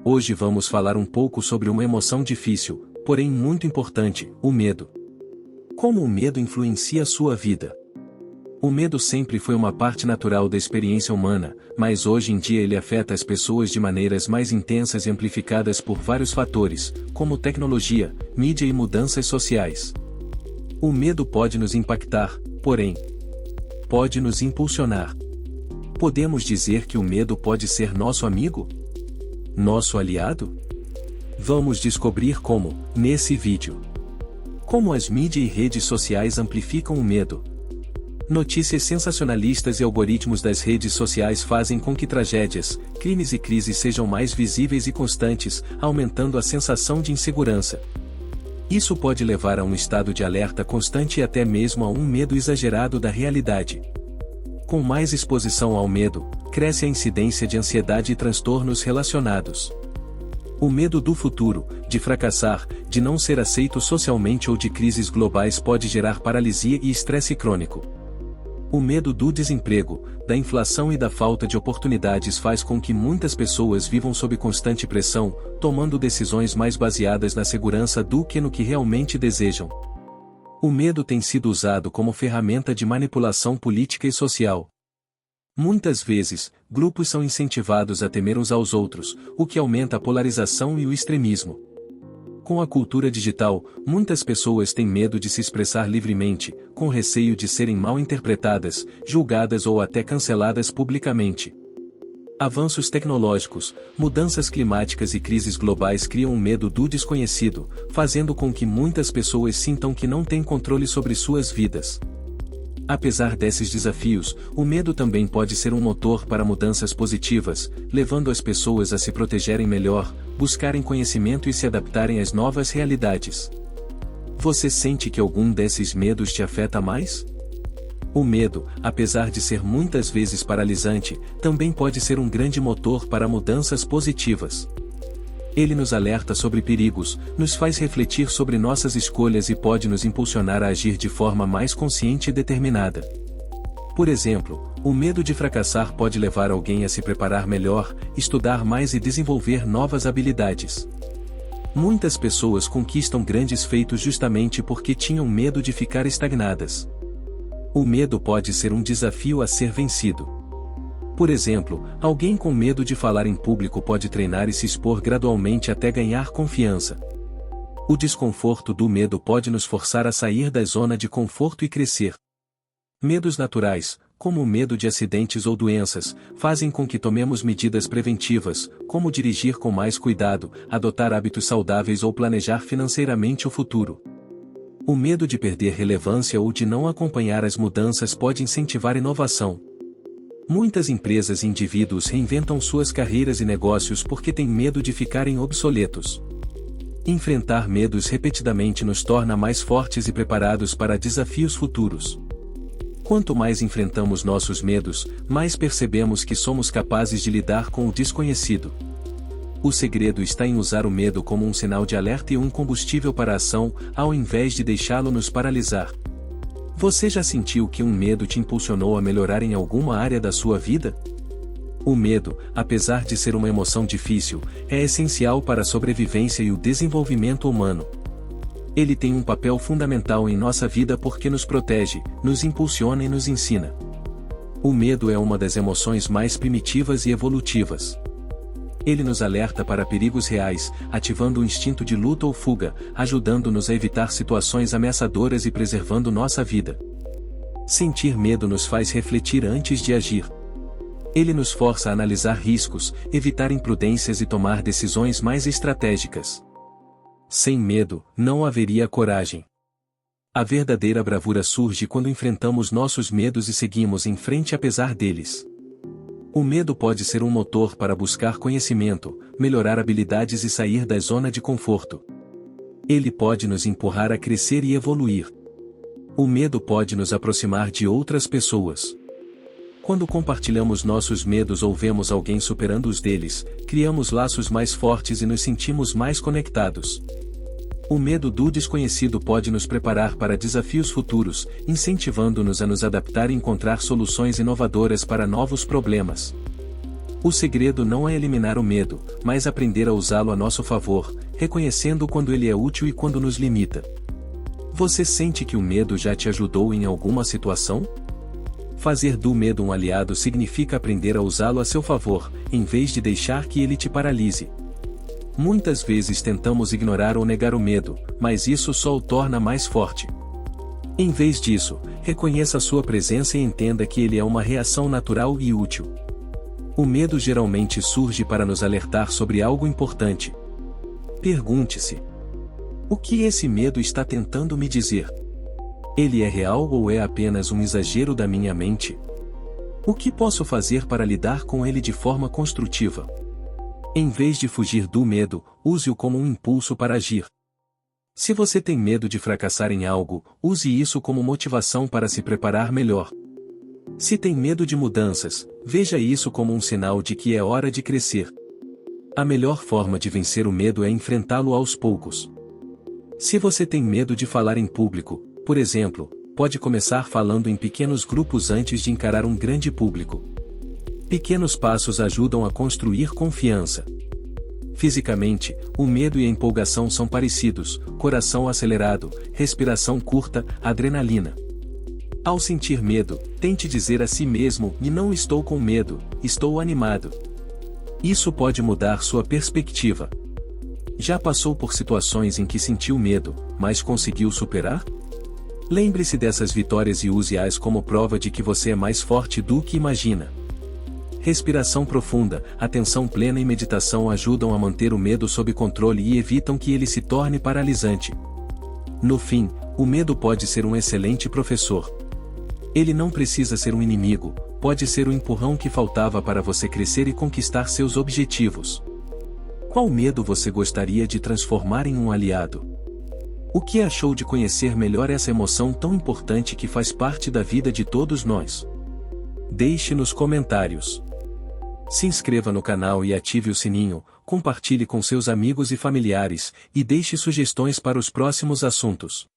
Hoje vamos falar um pouco sobre uma emoção difícil, porém muito importante, o medo. Como o medo influencia a sua vida? O medo sempre foi uma parte natural da experiência humana, mas hoje em dia ele afeta as pessoas de maneiras mais intensas e amplificadas por vários fatores, como tecnologia, mídia e mudanças sociais. O medo pode nos impactar, porém, pode nos impulsionar. Podemos dizer que o medo pode ser nosso amigo? Nosso aliado? Vamos descobrir como, nesse vídeo. Como as mídias e redes sociais amplificam o medo. Notícias sensacionalistas e algoritmos das redes sociais fazem com que tragédias, crimes e crises sejam mais visíveis e constantes, aumentando a sensação de insegurança. Isso pode levar a um estado de alerta constante e até mesmo a um medo exagerado da realidade. Com mais exposição ao medo, cresce a incidência de ansiedade e transtornos relacionados. O medo do futuro, de fracassar, de não ser aceito socialmente ou de crises globais pode gerar paralisia e estresse crônico. O medo do desemprego, da inflação e da falta de oportunidades faz com que muitas pessoas vivam sob constante pressão, tomando decisões mais baseadas na segurança do que no que realmente desejam. O medo tem sido usado como ferramenta de manipulação política e social. Muitas vezes, grupos são incentivados a temer uns aos outros, o que aumenta a polarização e o extremismo. Com a cultura digital, muitas pessoas têm medo de se expressar livremente, com receio de serem mal interpretadas, julgadas ou até canceladas publicamente. Avanços tecnológicos, mudanças climáticas e crises globais criam um medo do desconhecido, fazendo com que muitas pessoas sintam que não têm controle sobre suas vidas. Apesar desses desafios, o medo também pode ser um motor para mudanças positivas, levando as pessoas a se protegerem melhor, buscarem conhecimento e se adaptarem às novas realidades. Você sente que algum desses medos te afeta mais? O medo, apesar de ser muitas vezes paralisante, também pode ser um grande motor para mudanças positivas. Ele nos alerta sobre perigos, nos faz refletir sobre nossas escolhas e pode nos impulsionar a agir de forma mais consciente e determinada. Por exemplo, o medo de fracassar pode levar alguém a se preparar melhor, estudar mais e desenvolver novas habilidades. Muitas pessoas conquistam grandes feitos justamente porque tinham medo de ficar estagnadas. O medo pode ser um desafio a ser vencido. Por exemplo, alguém com medo de falar em público pode treinar e se expor gradualmente até ganhar confiança. O desconforto do medo pode nos forçar a sair da zona de conforto e crescer. Medos naturais, como o medo de acidentes ou doenças, fazem com que tomemos medidas preventivas, como dirigir com mais cuidado, adotar hábitos saudáveis ou planejar financeiramente o futuro. O medo de perder relevância ou de não acompanhar as mudanças pode incentivar inovação. Muitas empresas e indivíduos reinventam suas carreiras e negócios porque têm medo de ficarem obsoletos. Enfrentar medos repetidamente nos torna mais fortes e preparados para desafios futuros. Quanto mais enfrentamos nossos medos, mais percebemos que somos capazes de lidar com o desconhecido. O segredo está em usar o medo como um sinal de alerta e um combustível para a ação, ao invés de deixá-lo nos paralisar. Você já sentiu que um medo te impulsionou a melhorar em alguma área da sua vida? O medo, apesar de ser uma emoção difícil, é essencial para a sobrevivência e o desenvolvimento humano. Ele tem um papel fundamental em nossa vida porque nos protege, nos impulsiona e nos ensina. O medo é uma das emoções mais primitivas e evolutivas. Ele nos alerta para perigos reais, ativando o instinto de luta ou fuga, ajudando-nos a evitar situações ameaçadoras e preservando nossa vida. Sentir medo nos faz refletir antes de agir. Ele nos força a analisar riscos, evitar imprudências e tomar decisões mais estratégicas. Sem medo, não haveria coragem. A verdadeira bravura surge quando enfrentamos nossos medos e seguimos em frente apesar deles. O medo pode ser um motor para buscar conhecimento, melhorar habilidades e sair da zona de conforto. Ele pode nos empurrar a crescer e evoluir. O medo pode nos aproximar de outras pessoas. Quando compartilhamos nossos medos ou vemos alguém superando os deles, criamos laços mais fortes e nos sentimos mais conectados. O medo do desconhecido pode nos preparar para desafios futuros, incentivando-nos a nos adaptar e encontrar soluções inovadoras para novos problemas. O segredo não é eliminar o medo, mas aprender a usá-lo a nosso favor, reconhecendo quando ele é útil e quando nos limita. Você sente que o medo já te ajudou em alguma situação? Fazer do medo um aliado significa aprender a usá-lo a seu favor, em vez de deixar que ele te paralise. Muitas vezes tentamos ignorar ou negar o medo, mas isso só o torna mais forte. Em vez disso, reconheça sua presença e entenda que ele é uma reação natural e útil. O medo geralmente surge para nos alertar sobre algo importante. Pergunte-se: o que esse medo está tentando me dizer? Ele é real ou é apenas um exagero da minha mente? O que posso fazer para lidar com ele de forma construtiva? Em vez de fugir do medo, use-o como um impulso para agir. Se você tem medo de fracassar em algo, use isso como motivação para se preparar melhor. Se tem medo de mudanças, veja isso como um sinal de que é hora de crescer. A melhor forma de vencer o medo é enfrentá-lo aos poucos. Se você tem medo de falar em público, por exemplo, pode começar falando em pequenos grupos antes de encarar um grande público. Pequenos passos ajudam a construir confiança. Fisicamente, o medo e a empolgação são parecidos: coração acelerado, respiração curta, adrenalina. Ao sentir medo, tente dizer a si mesmo: "E não estou com medo, estou animado." Isso pode mudar sua perspectiva. Já passou por situações em que sentiu medo, mas conseguiu superar? Lembre-se dessas vitórias e use-as como prova de que você é mais forte do que imagina. Respiração profunda, atenção plena e meditação ajudam a manter o medo sob controle e evitam que ele se torne paralisante. No fim, o medo pode ser um excelente professor. Ele não precisa ser um inimigo, pode ser o empurrão que faltava para você crescer e conquistar seus objetivos. Qual medo você gostaria de transformar em um aliado? O que achou de conhecer melhor essa emoção tão importante que faz parte da vida de todos nós? Deixe nos comentários. Se inscreva no canal e ative o sininho, compartilhe com seus amigos e familiares, e deixe sugestões para os próximos assuntos.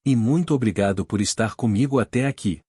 E muito obrigado por estar comigo até aqui.